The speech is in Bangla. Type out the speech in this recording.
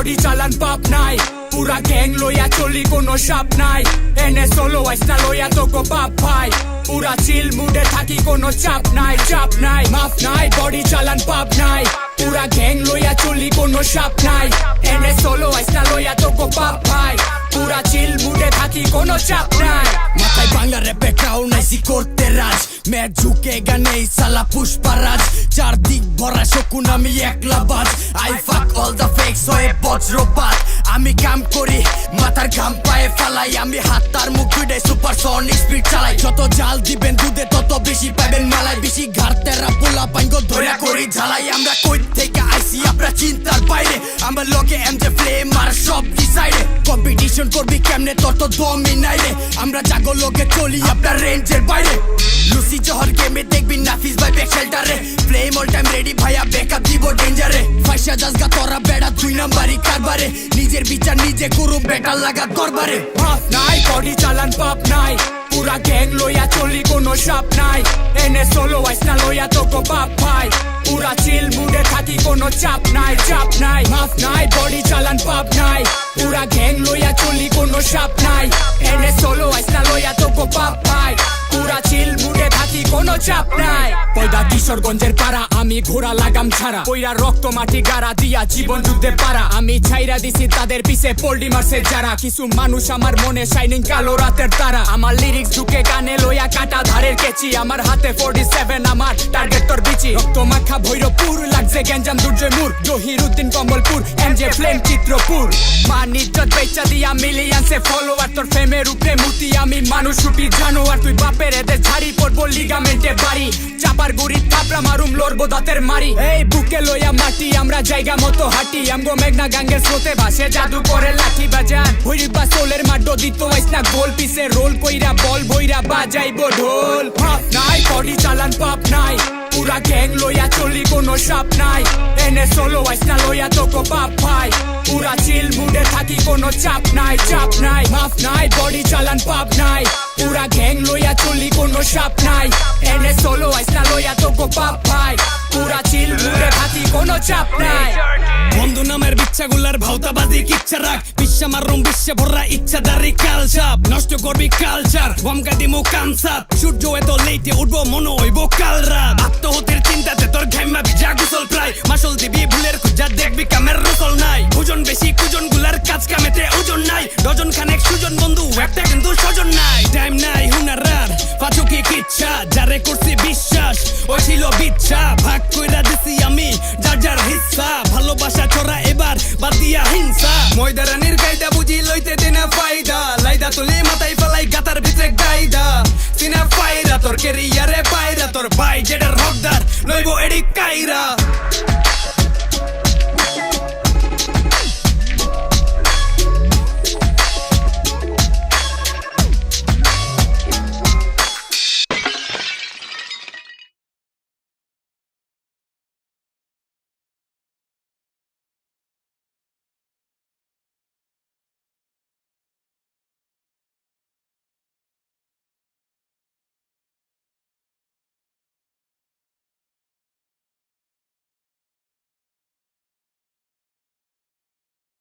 বডি চালান পাপ নাই পুরা গ্যাং লইয়া চলি কোনো সাপ নাই এনে সোলো আইসনা লইয়া তোকো পাপ ভাই পুরা চিল মুডে থাকি কোনো চাপ নাই মাফ নাই বডি চালান পাপ নাই পুরা গ্যাং লইয়া চলি কোনো সাপ নাই এনে সোলো আইসনা লইয়া তোকো পাপ ভাই পুরা চিল মুডে থাকি কোনো চাপ নাই মাথায় বাংলা র্যাপে ক্রাউন আইসি করতে রাজ मैं झुकेगा नहीं साला पुष्पराज চারদিক ভরা শকুন আমি একলা বাজ আই ফাক অল দা ফেকস হয়ে বজ্রপাত আমি কাম করি মাথার ঘাম পায়ে ফালাই আমি হাতার মুখ দুইটাই সুপারসনিক স্পিড চালাই যত জাল দিবেন দুধে তত বেশি পাবেন মালাই বেশি ঘাড়তেরা পোলা পাইঙ্গো ধরে করি ঝালাই আমরা কই থেকে আইসি আমরা চিন্তার বাইরে আমরা লগে এমজে ফ্লেম আর সব ডিসাইডে কম্পিটিশন করবি কেমনে তোর তো দমই নাই রে আমরা জাগো লগে চলি আপনার রেঞ্জের বাইরে লুসি জহর গেমে দেখবি নাফিস ভাই ব্যাক শেল্টারে ফ্লেম অল টাইম রেডি ভাইয়া ব্যাকআপ দিব ডেঞ্জারে ফাইসা জাজগা তোরা বেড়া দুই নাম্বারই কারবারে নিজের বিচার নিজে করু বেটার লাগা দরবারে মাফ নাই বডি চালান পাপ নাই পুরা গ্যাং লইয়া চলি কোনো সাপ নাই এনে সোলো আইসনা লইয়া তোকো পাপ ভাই পুরা চিল মুডে থাকি কোনো চাপ নাই মাফ নাই বডি চালান পাপ নাই পুরা গ্যাং লইয়া চলি কোনো সাপ নাই এনে সোলো আইসনা লইয়া তোকো পাপ ভাই পুরা চিল মুডে থাকি কোনো চাপ নাই পয়দা কিশোরগঞ্জের পাড়া আমি ঘোড়া লাগাম ছাড়া কইরা রক্ত মাটি গাড়া দিয়া জীবন যুদ্ধে পারা আমি ছাইরা দিছি তাদের পিছে পোল্ডি মারছে যারা কিছু মানুষ আমার মনে শাইনিং কালো রাতের তারা আমার লিরিক্স ঢুকে গানে লইয়া কাটা ধারের কেচি আমার হাতে 47 আমার টার্গেট তোর বিচি রক্ত মাখা ভৈরবপুর লাগছে গ্যাঞ্জাম দুর্জয়মুর জহিরুদ্দিন কমলপুর এমজে ফ্লেম চিত্রপুর মান ইজ্জত বেচা দিয়া মিলিয়নসে ফলোয়ার তোর ফেমের উপরে মুতি আমি মানুষ রূপী জানোয়ার তুই বাপের এদের ঝাড়ি পড়বো লিগামেন্টে বাড়ি চাপার গুড়ি থাপড়া মারুম লড়বো দাঁতের মারি এই বুকে লইয়া মাটি আমরা জায়গা মতো হাঁটি আমগো মেঘনা গাঙ্গের স্রোতে ভাসে জাদু করে লাঠি বাজান ভৈরবা সোলের মাড্ডো দিত আইসনা গোল পিসে রোল কইরা বল ভৈরা বাজাইবো ঢোল পাপ নাই বডি চালান পাপ নাই পুরা গ্যাং লইয়া চলি কোনো সাপ নাই এনে সোলো আইসনা লইয়া তোকো পাপ ভাই পুরা চিল মুডে থাকি কোনো চাপ নাই মাফ নাই বডি চালান পাপ নাই পুরা গ্যাং লইয়া চলি কোনো সাপ নাই এনে সোলো আইসনা লইয়া তোকো পাপ ভাই পুরা চিল মুডে থাকি কোনো চাপ নাই বন্ধু নামের বিচ্ছাগুলার ভাওতাবাজি কিচ্ছা রাখ বিশ্বা মারুম বিশ্বে ভরা ইচ্ছাদারি কালচার নষ্ট করবি কালচার বমকা দিমু কানসার সূর্য এত লেটে উঠবো মনে হইব কাল রাত আত্মহত্যের চিন্তাতে তোর ঘাইমা ভিজা গুসল প্রায় মাসল দিবি ভুলের খুঁজা দেখবি কামের রসল নাই ওজন বেশি কুজন গুলার কাজ কামেতে ওজন নাই ডজন খানেক সুজন বন্ধু একটা কিন্তু স্বজন নাই টাইম নাই হুনার রাত পাচকি কিচ্ছা যারে করছি বিশ্বাস ওই ছিল বিচ্ছা ভাগ কইরা দিছি আমি যার যার হিস্সা ভালোবাসা ছড়া এবার বাদ দিয়া হিংসা ময়দারানির কায়দা বুঝি